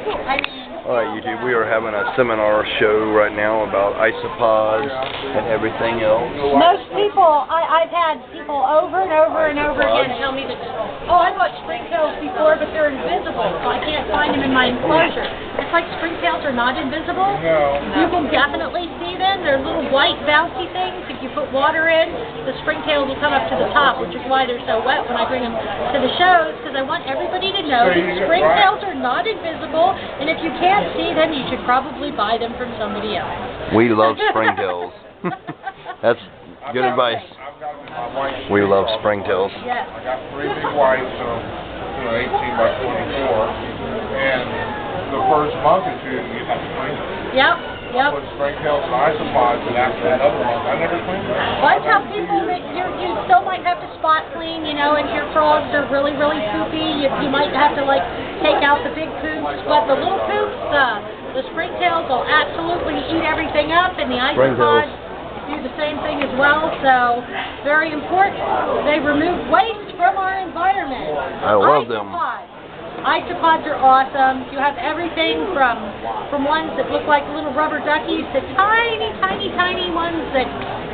I mean, Alright, YouTube, we are having a seminar show right now about isopods and everything else. most people, I've had people over and over and over again tell me that, oh, I've watched springtails before, but they're invisible, so I can't find them in my enclosure. It's like springtails are not invisible. No. You can definitely see them. They're little white bouncy things. If you put water in, the springtails will come up to the top, which is why they're so wet when I bring them to the shows, because I want everybody to know that springtails are not invisible, and if you can't see them, you should probably buy them from somebody else. We love springtails. That's good advice. We love springtails. Yes. I got 3 big whites, 18 by 24, and the first month or two, you have to clean them. Yep. Yep. Put springtails and isopods, and after another month, I never cleaned them. Well, I tell people that you still might have to spot clean, you know, and your frogs are really, really poopy. You might have to, like, take out the big poops, but the little poops, the springtails will absolutely eat everything up, and the isopods do the same thing as well, so very important. They remove waste from our environment. I love them. Isopods are awesome. You have everything from ones that look like little rubber duckies to tiny, tiny, tiny ones that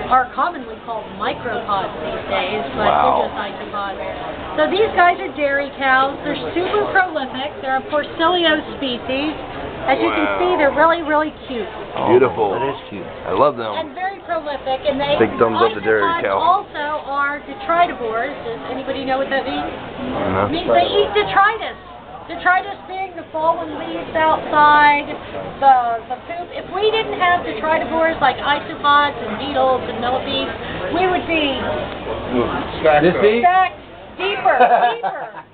are commonly called micropods these days, but they're just isopods. So these guys are dairy cows. They're super prolific. They're a Porcellio species. As you can see, they're really, really cute. Beautiful. That is cute. I love them. And very prolific. And they Big thumbs up to dairy cow. also are detritivores. Does anybody know what that means? No. It means they eat detritus. Detritus being the fallen leaves outside, the poop. If we didn't have detritivores like isopods and beetles and millipedes, we would be Stacked up. stacked deeper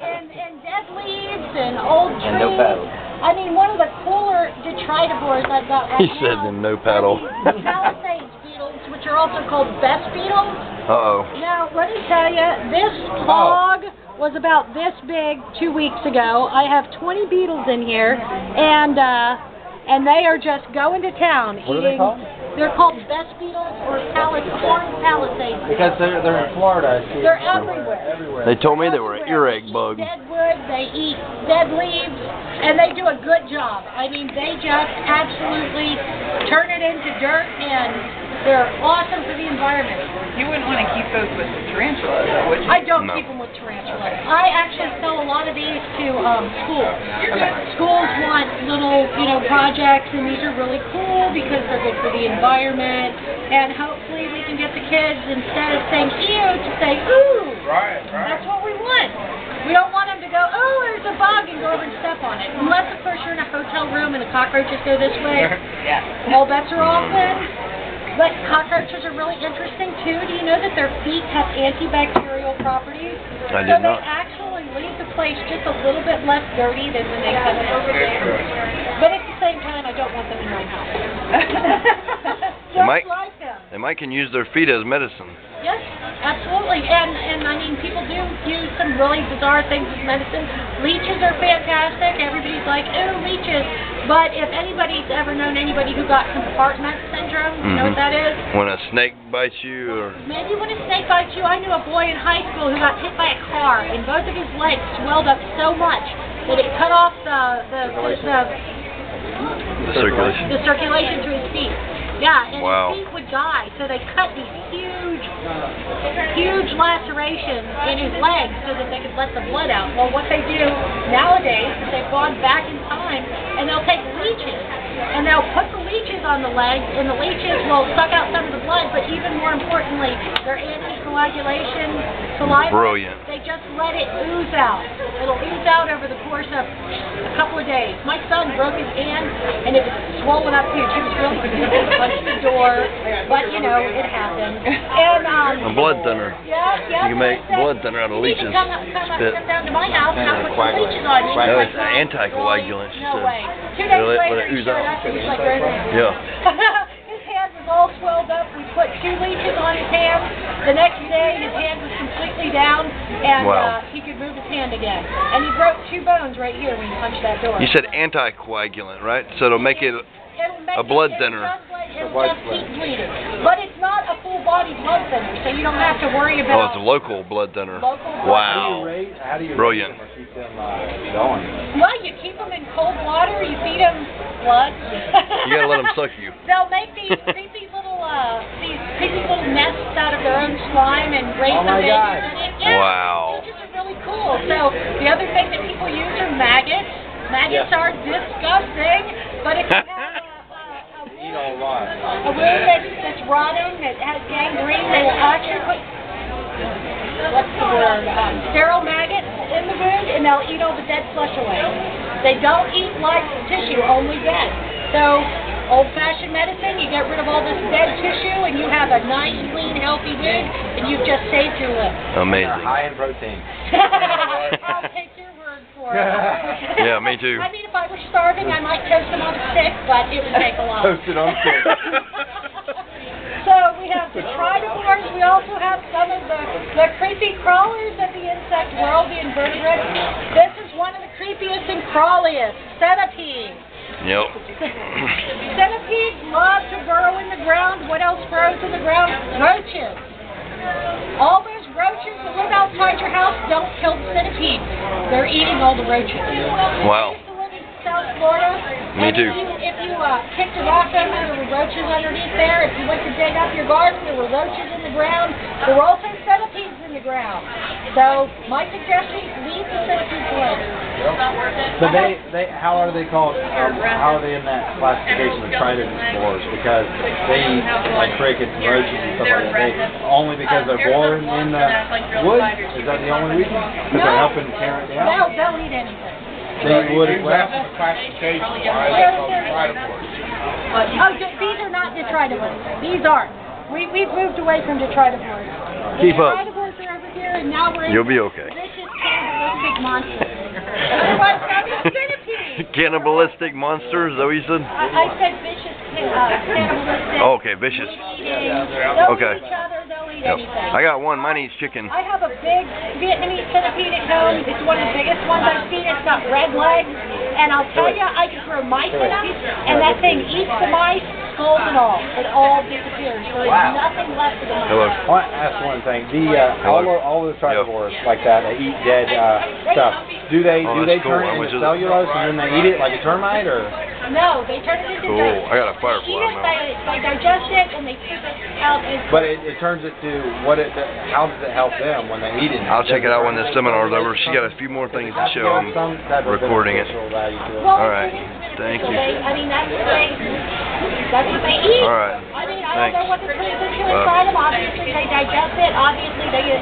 in dead leaves and old trees. And no paddle. I mean, one of the cooler detritivores I've got right He now. said in no paddle. The Palisades beetles, which are also called best beetles. Uh-oh. Now, let me tell you, this hog was about this big 2 weeks ago. I have 20 beetles in here, and they are just going to town What eating. are they called? They're called best beetles or corn palisades. Because they're in Florida. I see. They're everywhere. Everywhere. They told me they were an Everywhere. earache bug. They eat dead wood, they eat dead leaves, and they do a good job. I mean, they just absolutely turn it into dirt, and they're awesome for the environment. You wouldn't want to keep those with tarantulas, would you? I don't No. keep them with tarantulas. I actually sell a lot of these to schools. Schools want little, projects, and these are really cool because they're good for the environment. And hopefully we can get the kids, instead of saying ew, to say ooh. Right. That's what we want. We don't want them to go, oh, there's a bug, and go over and step on it. Unless, of course, you're in a hotel room and the cockroaches go this way. Yeah. All bets are off then. But cockroaches are really interesting too. Do you know that their feet have antibacterial properties? I did so not. they actually leave the place just a little bit less dirty than when they come in. But at the same time, I don't want them in my house. Just like them. They might can use their feet as medicine. Yes, absolutely. And I mean, people do use some really bizarre things as medicine. Leeches are fantastic. Everybody's like, oh, leeches. But if anybody's ever known anybody who got compartment syndrome, you know what that is? When a snake bites you, or Maybe when a snake bites you. I knew a boy in high school who got hit by a car, and both of his legs swelled up so much that it cut off the circulation. the circulation to his feet. Yeah, and Wow. his feet would die, so they cut these huge lacerations in his legs so that they could let the blood out. Well, what they do nowadays is they've gone back in time, and they'll take leeches, and they'll put the leeches on the legs, and the leeches will suck out some of the blood, but even more importantly, their anticoagulation saliva, Brilliant. they just let it ooze out. It'll ooze out over the course of a couple of days. My son broke his hand, and it was swollen up huge. He was really confused, punched the door, but it happened. And a blood thinner. yeah. You can make blood thinner out of You need to leeches. come down to my house, and I'll put some leeches on you. No, it's an anticoagulant, she No said. way. 2 Let days it later, he ooze showed out. up, and he's like, Roseanne. Yeah. His hand was all swelled up. We put 2 leeches on his hand. The next day, his hand was completely down, and Wow. he could move his hand again. And he broke 2 bones right here when he punched that door. You said anticoagulant, right? So it'll make it It'll make a blood it thinner. It'll just keep bleeding. But it's not a full-body blood thinner, so you don't have to worry Oh, about... it's a local blood thinner. Local blood Wow. How do you Brilliant. raise them or keep them going? Well, you keep them in cold water, you feed them blood. You gotta let them suck you. They'll make these creepy little nests out of their own slime and raise Oh the my babies God. in it. Yeah, Wow. These are really cool. So the other thing that people use are maggots. Maggots are disgusting, but if you have Eat a lot. a wound that's rotting, that has gangrene, they will actually put sterile maggots in the wound, and they'll eat all the dead flesh away. They don't eat live tissue, only dead. So old-fashioned medicine, you get rid of all this dead tissue, and you have a nice, clean, healthy wound, and you've just saved your life. Amazing. High in protein. I'll take your word for it. Yeah, me too. I mean, if I were starving, I might toast them on a stick, but it would take a lot. Toasted on stick. So we have the tridivores. We also have some of the creepy crawlers of the insect world, the invertebrates. This is one of the creepiest and crawliest, centipedes. Yep. Centipedes love to burrow in the ground. What else grows in the ground? Roaches. All those roaches that live outside your house, don't kill the centipedes. They're eating all the roaches. Wow. I used to live in South Florida. Me and too. If you kicked a rock over, there were roaches underneath there. If you went to dig up your garden, there were roaches in the ground. There were also centipedes in the ground. So my suggestion is leave the centipedes alone. So how are they called? How are they in that classification of tridivores? Because they eat like crickets and roaches and stuff like that. Only because they're born in the wood? Is that the only reason? Because they're helping tear it down? They'll eat anything. They eat wood as well? That's the classification. Why are they called tridivores? These are not detritivores. These aren't. We've moved away from detritivores. Keep up. Detritivores are over here, and now we're in You'll be okay. vicious cannibalistic monsters. Otherwise known as centipedes. Cannibalistic monsters, is that what you said? I said vicious cannibalistic. Oh, okay, vicious. They'll Okay. eat each other. They'll eat Yep. anything. I got one. Mine eats chicken. I have a big Vietnamese centipede at home. It's one of the biggest ones I've seen. It's got red legs. And I'll tell you, I can throw mice in them, and that thing eats the mice, skulls and all. It all disappears. There is nothing left of the mice. Hello. I want to ask one thing. All the tridivores like that, they eat dead stuff. Do they that's cool. turn How it much into is it? cellulose and then they eat it like a termite, or? No, they turn it into Cool. dirt. I got a They firefly eat it, now. they digest it, and they poop it out. But it turns it to how does it help them when they eat it? I'll check it out when this seminar's over. She got a few more things to show. I'm Some type of recording it. beneficial value to it. Well, All right. Thank you. I mean, that's what they eat. All right. I mean, I Thanks. don't know what they're putting inside them. Obviously, they digest it. Obviously, they get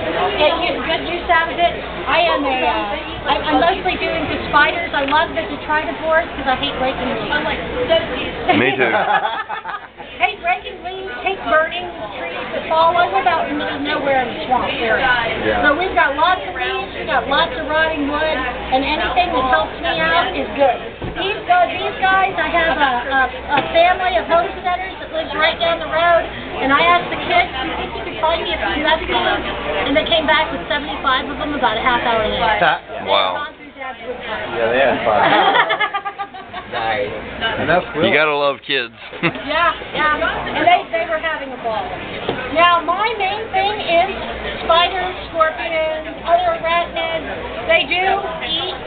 good use out of it. I'm mostly doing the spiders. I love the detritivores because I hate breaking leaves. Me too. Hate breaking leaves, hate burning trees that fall. I live out in the middle of nowhere in the swamp area. Yeah. So we've got lots of leaves, we've got lots of rotting wood, and anything that helps me out is good. These guys, I have a family of homesteaders that lives right down the road, and I asked the kids, do you think you could find me a few nest eggs? And they came back with 75 of them about a half hour later. Wow. Yeah, they had fun. Nice. And that's cool. You gotta love kids. Yeah, and they were having a ball. Now, my main thing is spiders, scorpions, other arachnids. They do eat,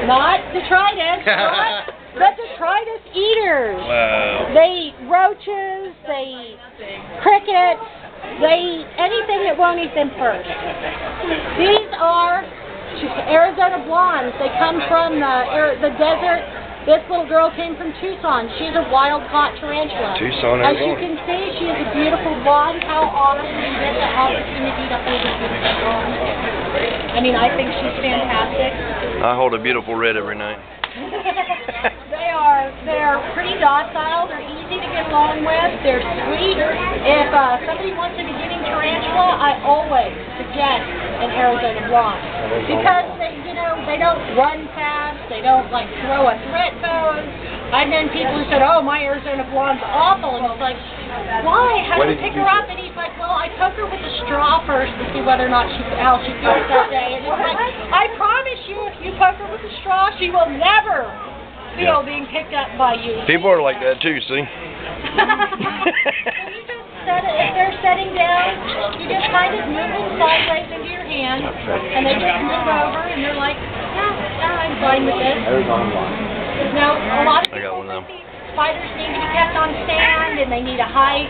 not detritus, but detritus eaters. Wow. They eat roaches, they eat crickets, they eat anything that won't eat them first. These are Arizona blondes. They come from the desert. This little girl came from Tucson. She's a wild-caught tarantula. Tucson, As you Arizona. can see, she's a beautiful blonde. How awesome to get the opportunity to hold a beautiful blonde. I mean, I think she's fantastic. I hold a beautiful red every night. They're pretty docile. They're easy to get along with. They're sweet. If somebody wants a beginning tarantula, I always suggest an Arizona blonde because they don't run fast. They don't like throw a threat pose. I've known people who said, "Oh, my Arizona blonde's awful," and it's like, why? How do you pick her up? And he's like, well, I poke her with a straw first to see whether or not how she feels that day. And it's like, I promise you, if you poke her with a straw, she will never feel being picked up by you. People are like that too, see? If they're setting down, you just kind of move them sideways into your hand, and they just move over, and they're like, yeah, I'm fine with this. Now, a lot of people think spiders need to be kept on stand, and they need a high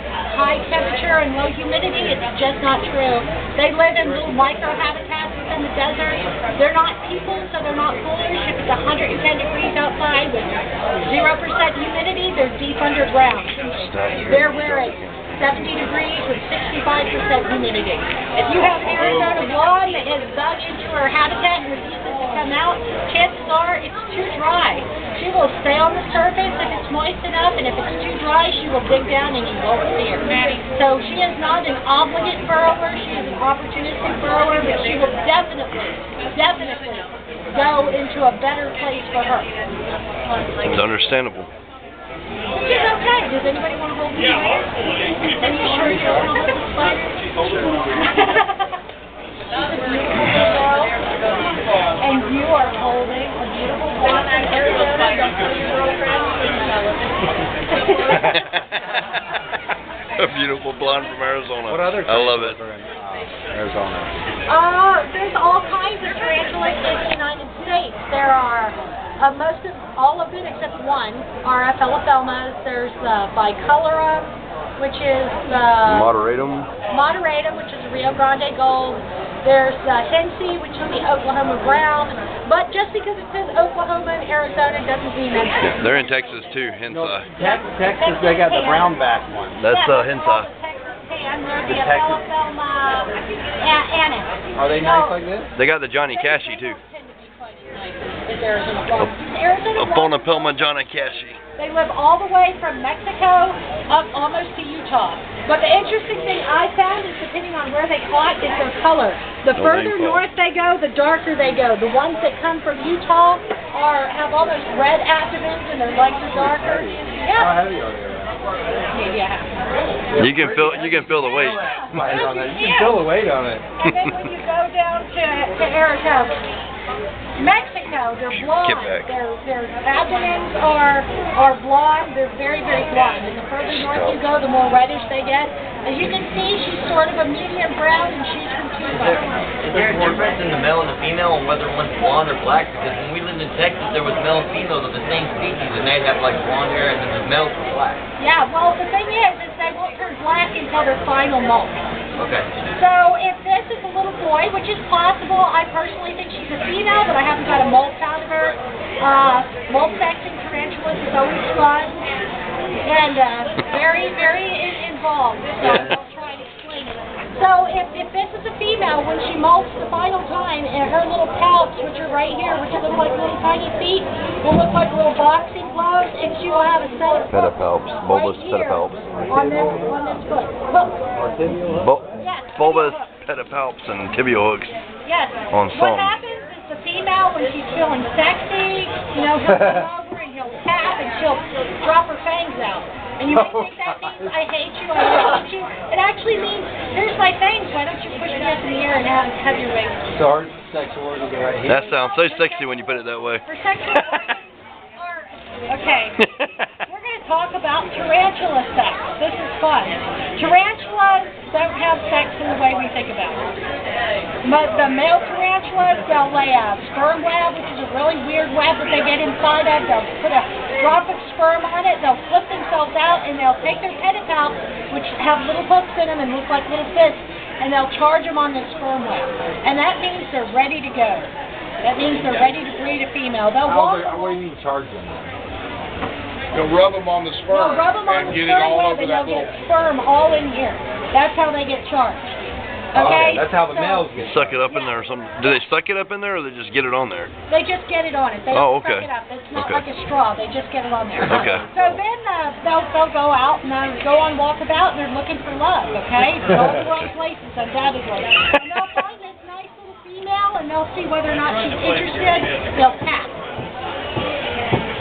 temperature and low humidity. It's just not true. They live in little micro habitats within the desert. They're not people, so they're not foolish. If it's 110 degrees outside with 0% humidity, they're deep underground. They're where it's 70 degrees with 65% humidity. If you have an Arizona blonde that has dug into her habitat and refuses to come out, chances are it's too dry. She will stay on the surface if it's moist enough, and if it's too dry, she will dig down and you won't see her. So she is not an obligate burrower, she is an opportunistic burrower, but she will definitely go into a better place for her. It's understandable. Which is okay. Does anybody want to hold the spider? Are you sure you don't want to hold the spider? She's a beautiful girl, and you are holding a beautiful blonde from Arizona. Don't tell your girlfriend. A beautiful blonde from Arizona. What other I love it. Arizona. There's all kinds of tarantulas in the United States. There are all of them except one are Ephelophelmas. There's Bicolorum, which is Moderatum, which is a Rio Grande Gold. There's Hensey, which is the Oklahoma Brown. But just because it says Oklahoma and Arizona doesn't mean that's it. they're in Texas too, Hensey. No, Texas, they got the brown back one. That's Hensey. And they're the Ephelophelma annis. Are they nice like this? They got the Johnny Cashy too. Ephelophelma Johnny Cashy. They live all the way from Mexico up almost to Utah. But the interesting thing I found is depending on where they caught is their color. The further north they go, the darker they go. The ones that come from Utah have almost red abdomens and their legs are darker. How heavy are they? Yeah. You can feel the weight. You can feel the weight on it. And then when you go down to Arizona, Mexico, they're blonde. Their abdomens are blonde. They're very, very blonde. And the further north you go, the more reddish they get. As you can see, she's sort of a medium brown, and she's from Cuba. Is there a difference in the male and the female on whether one's blonde or black? Because when we lived in Texas, there was male and females of the same species, and they'd have like blonde hair, and then the males were black. Yeah, well, the thing is they won't turn black until their final molt. Okay. So if this is a little boy, which is possible, I personally think she's a female, but I haven't got a molt out of her. Molt sexing tarantulas is always fun and very, very involved. So I'll try and explain it. So if this is a female, when she molts the final time, and her little palps, which are right here, which look like little tiny feet, will look like little boxing gloves, and she will have a set of Pedipalps, bulbous pedipalps. on this foot. Look. Yes. Bulbous pedipalps and tibial hooks. Yes. On What some. happens is the female, when she's feeling sexy, he'll come over and he'll tap and she'll drop her fangs out. And you may think that means I hate you, I hate you. It actually means, here's my fangs, why don't you push me up in the air and have your wings? So our sexual organs are right here. That sounds so sexy when you put it that way. For sexual okay. We're going to talk about tarantula sex. This is fun. Tarantulas don't have sex in the way we think about it. But the male tarantulas, they'll lay a sperm web, which is a really weird web that they get inside of. They'll put a drop of sperm on it, they'll flip themselves out, and they'll take their pedipalps, which have little hooks in them and look like little fists, and they'll charge them on the sperm web. And that means they're ready to go. That means they're ready to breed a female. They'll walk. What do you mean charge them? They'll rub them on the sperm Rub them on and the get it sperm all web, over and that they'll little... get sperm all in here. That's how they get charged. Okay? That's how the males get. Suck it up in there or something. Do they suck it up in there or they just get it on there? They just get it on it. They Oh, don't okay. suck it up. It's not Okay. like a straw. They just get it on there. Okay. So then they'll go out and go on walkabout and they're looking for love, okay? They're all the wrong places, undoubtedly. And they'll find this nice little female and they'll see whether or not she's interested. They'll tap.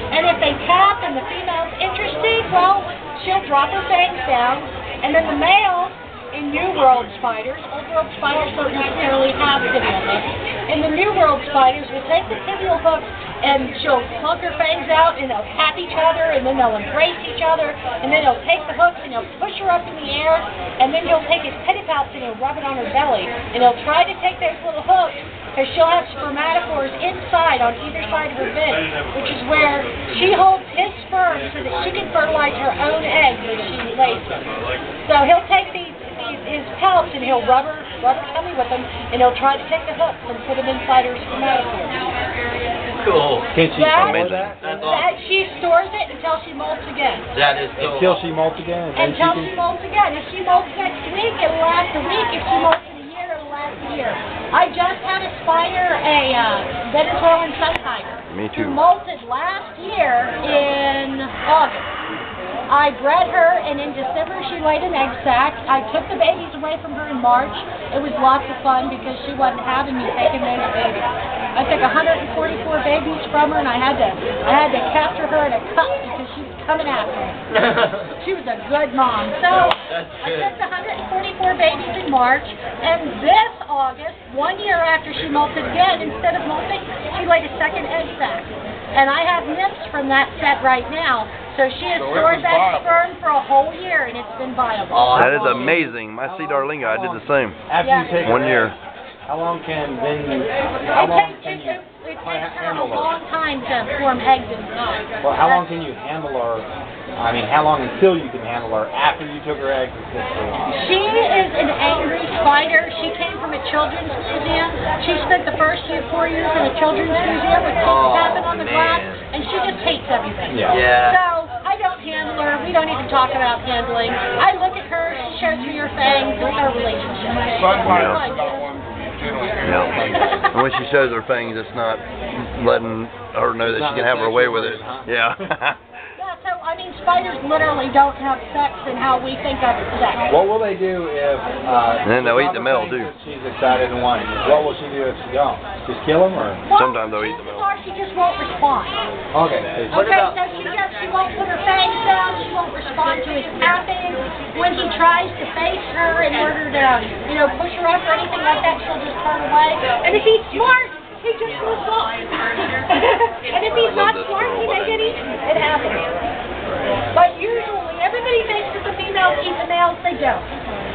And if they tap and the female's interested, well, she'll drop her fangs down. And then the male, in New World spiders, Old World spiders don't necessarily have tibial hooks. In the New World spiders, will take the tibial hooks and she'll plug her fangs out, and they'll tap each other, and then they'll embrace each other, and then he'll take the hooks and he'll push her up in the air, and then he'll take his pedipalps and he'll rub it on her belly, and he'll try to take those little hooks, because she'll have spermatophores inside on either side of her vent, which is where she holds his sperm so that she can fertilize her own eggs when she lays them. So he'll take his pelts and he'll rub her tummy with them, and he'll try to take the hooks and put them inside her spermatophores. Cool. Can she store that? That's awesome. She stores it until she molts again. That is so Until she molts again. And Until she molts again. If she molts next week, it'll last a week. If she molts in a year, it'll last a year. I just had a spider, a Venezuelan sun tiger. Me too. Who molted last year in August. I bred her, and in December she laid an egg sac. I took the babies away from her in March. It was lots of fun because she wasn't having me taking those babies. I took 144 babies from her, and I had to capture her in a cup because she was coming after me. She was a good mom. So I took the 144 babies in March, and this August, 1 year after she molted again, instead of molting, she laid a second egg sac. And I have nymphs from that set right now. So she has stored that sperm for a whole year, and it's been viable. That is amazing. My C. Darlinga, I did the same. After you take 1 year. How long can you It takes her a long time to form eggs inside. Well, how long can you handle her? I mean, how long until you can handle her after you took her eggs and set her on? She is an angry spider. She came from a children's museum. She spent the first 4 years in a children's museum with things tapping on the glass, and she just hates everything. Yeah. So I don't handle her. We don't even talk about handling. I look at her. She shows me her fangs. It's our relationship. Yeah. And when she shows her fangs, it's not letting her know that she can have her way with it. Yeah. So, I mean, spiders literally don't have sex in how we think of sex. What will they do if... and then they'll eat the male, too. She's excited and wanting. What will she do if she don't? Just kill him, or...? Well, sometimes they'll eat the male. She just won't respond. Okay. What about... So she won't put her fangs down, she won't respond to his tapping. When he tries to face her in order to, push her up or anything like that, she'll just turn away. And if he's smart, he just moves on. And if he's not smart, he may get eaten. It happens. But usually, everybody thinks that the females eat the males. They don't.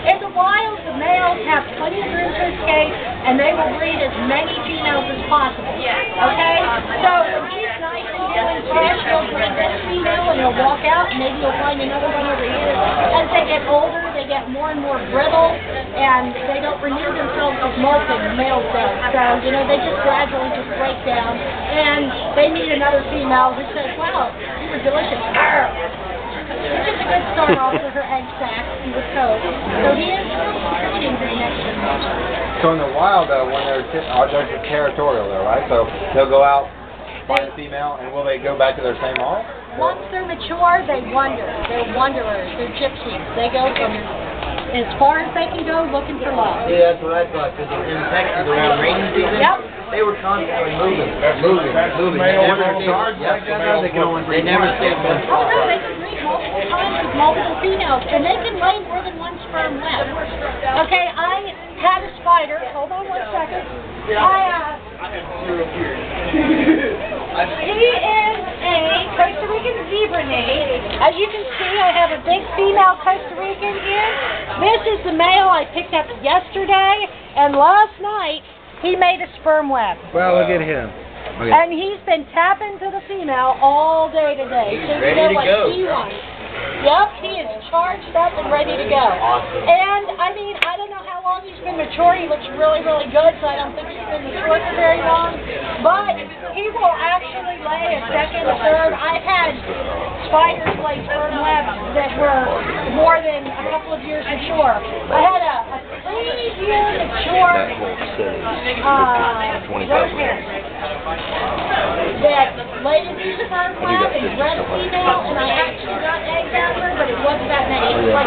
In the wild, the males have plenty of room to escape, and they will breed as many females as possible. Okay? So when he's nice and young and fresh, he'll breed this female, and he'll walk out, and maybe you'll find another one over here. As they get older, they get more and more brittle, and they don't renew themselves as molting, the males don't. So, they just gradually just break down, and they meet another female who says, wow, you were delicious. It's just a good start off with her egg sac and with coat. So he is contributing to the next generation. So in the wild, when they're territorial, though, right? So they'll go out, find a female, and will they go back to their same home? Once they're mature, they wander. They're wanderers. They're gypsies. They go from as far as they can go looking for love. Yeah, that's what I thought. Because in Texas around rainy season, they were constantly moving. They never stayed one Oh spot. no, they can breed multiple times with multiple females, and they can lay more than one sperm web. Okay, I had a spider. Hold on 1 second. He is a Costa Rican zebra name. As you can see, I have a big female Costa Rican here. This is the male I picked up yesterday, and last night he made a sperm web. Well, look at him. Okay. And he's been tapping to the female all day today. So you know what he wants. Yep, he is charged up and ready to go. Awesome. And, I mean, I don't know how long he's been mature. He looks really, really good, so I don't think he's been mature for very long. But he will actually lay a second, a third. I've had spiders lay sperm webs that were more than a couple of years mature. I had a 3-year mature that laid a sperm web and bred a female, and I actually got eggs out of her, but it wasn't that many. It was like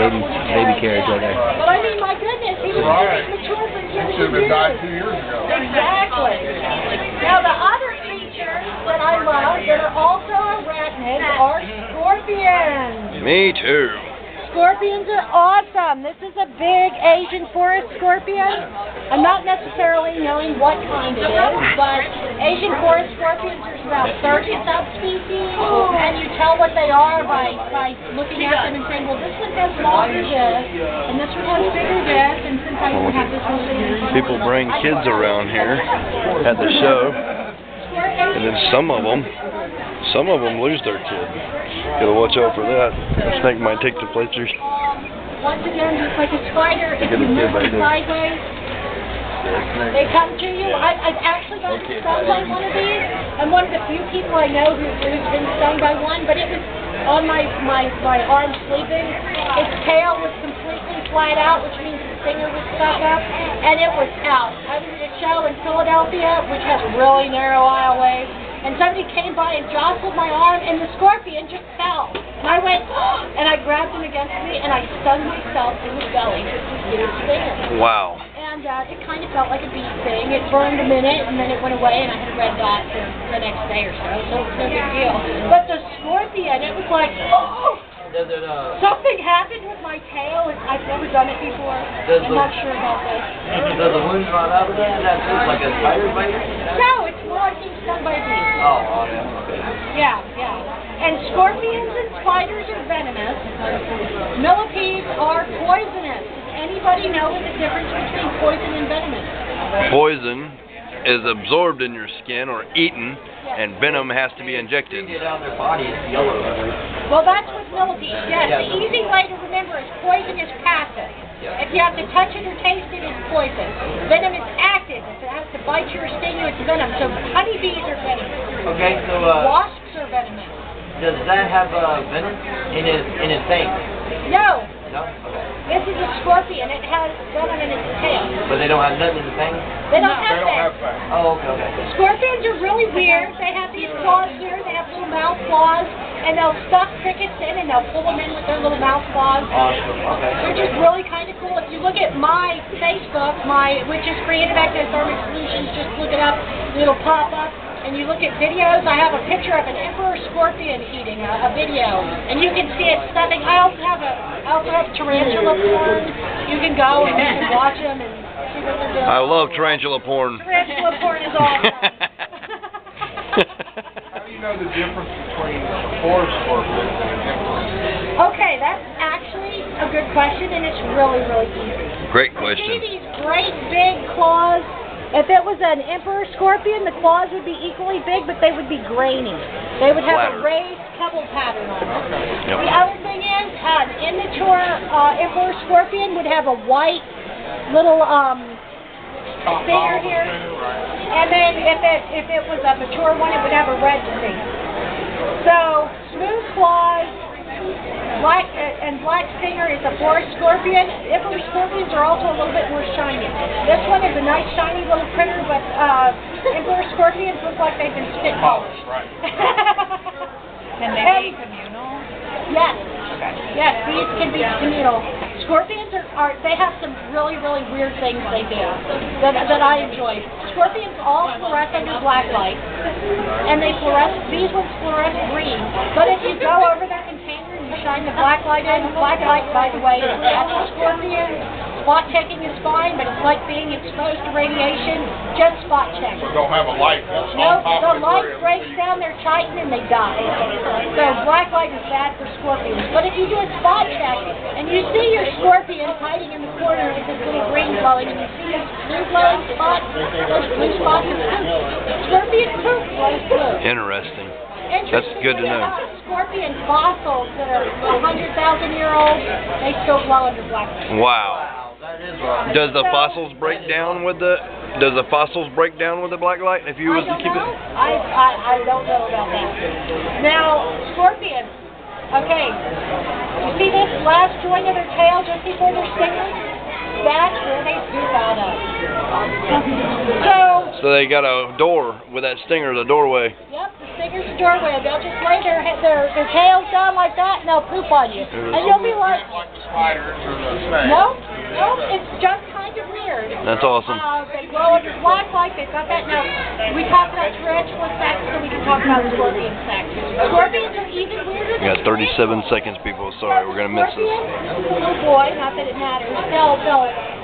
baby carriage right there. But I mean, my goodness, he was mature for years Should have and been died years. 2 years ago. Exactly. Now, the other creatures that I love that are also arachnids are scorpions. Me too. Scorpions are awesome. This is a big Asian forest scorpion. I'm not necessarily knowing what kind it is, but Asian forest scorpions, there's about 30 subspecies, and you tell what they are by looking at them and saying, well, this one has longer this, and this one has bigger this, and since I don't have this one sitting in front of People bring kids around here at the show, and then some of them lose their kid. Gotta watch out for that. The snake might take the places. Once again, just like a spider, if you move it sideways, they come to you. I've actually gotten stung by one of these. I'm one of the few people I know who's been stung by one, but it was on my arm sleeping. Its tail was completely flat out, which means the stinger was stuck up, and it was out. I was at a show in Philadelphia, which has really narrow aisleways, and somebody came by and jostled my arm, and the scorpion just fell. And I went, and I grabbed him against me, and I stung myself in the belly just to get a stinger. Wow. And it kind of felt like a bee sting. It burned a minute, and then it went away, and I had a red dot for the next day or so, so it's no big deal. But the scorpion, it was like, something happened with my tail, and I've never done it before. I'm not sure about this. Does the wound run out of that? That's just like a spider bite? No, it's more like being stung by a bee. Oh, yeah. Yeah. And scorpions and spiders are venomous. Millipedes are poisonous. Does anybody know the difference between poison and venomous? Poison is absorbed in your skin or eaten, and venom has to be injected. Get out of their body, it's yellow. Well, that's with millipedes. Yes, the easy way to remember is poison is passive. If you have to touch it or taste it, it's poison. Venom is active. If it has to bite you or sting you, it's venom. So honeybees are venomous. Okay, so Wasps are venomous. does that have venom in his thing? No. No? Okay. This is a scorpion. It has venom in its tail. But they don't have nothing in the thing? They don't They don't have have that. Oh, okay. Scorpions are really weird. They have these claws here. They have little mouth claws, and they'll stuff crickets in, and they'll pull them in with their little mouth claws. Awesome. Okay. They're just really kind of cool. If you look at my Facebook, which is Creative Ectothermic Solutions, just look it up, and it'll pop up. And you look at videos, I have a picture of an emperor scorpion eating a video, and you can see it stuffing. I also have tarantula porn. You can go and you can watch them and see what they're doing. I love tarantula porn. Tarantula porn is awesome. How do you know the difference between a forest scorpion and an emperor? Okay, that's actually a good question, and it's really, really easy. Great See question. these great big claws? If it was an emperor scorpion, the claws would be equally big, but they would be grainy. They would have Flatter. a raised pebble pattern on them. Yep. The other thing is, an immature emperor scorpion would have a white little stinger here, and then if it was a mature one, it would have a red stinger. So smooth claws. Black stinger is a forest scorpion. Emperor scorpions are also a little bit more shiny. This one is a nice shiny little critter, but emperor scorpions look like they've been spit polished. Right. Can they be communal? Yes. Yes, these can be communal. Scorpions they have some really, really weird things they do that I enjoy. Scorpions all fluoresce under black light, and these ones fluoresce green. But if you go over their container and you shine the black light in, black light, by the way, is bad for scorpions. Spot checking is fine, but it's like being exposed to radiation. Just spot check. So don't have a light that's No, on top the of light the breaks down their chitin and they die. So black light is bad for scorpions. But if you do a spot check and you see your scorpion hiding in the corner with this little green glowing and you see this blue glowing spot, those blue spots are poop. Scorpion poop glows blue. Interesting. That's good to know. Scorpion fossils that are 100,000-year-old, they still glow under black light. Wow. That is right. Does the fossils break down with the black light if you was to keep it? I don't know about that. Now, scorpions. Okay. You see this last joint of their tail just before their stinger? That's where they poop out of. So they got a door with that stinger, the doorway. Yep, the stinger's the doorway. They'll just lay their tails down like that and they'll poop on you. And you'll be like, spiders or the snake. nope, it's just kind kind of weird. That's awesome. They glow under black light. They've got that. Now, we talked about tarantula sex, so we can talk about scorpion sex. Scorpions are even weirder We than got 37 seconds, people. Sorry, we're gonna miss this. Little boy, not that it matters. They'll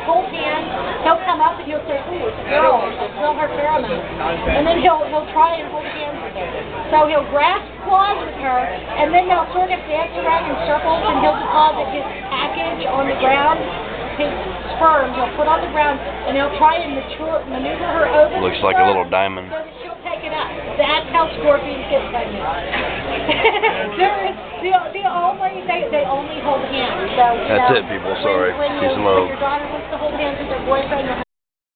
hold hands. He'll come up and he'll say, "Ooh, it's a girl." He'll smell her pheromones, and then he'll try and hold hands with her. So he'll grasp claws with her, and then they'll sort of dance around in circles, and he'll deposit his package on the ground. His sperm he'll put on the ground, and he'll try and maneuver her over. Looks the like a sperm little diamond. So that she'll take it up. That's how scorpions get pregnant. They only hold hands. So, That's it, people. Sorry. When Peace and love. your daughter wants to hold hands with her boyfriend,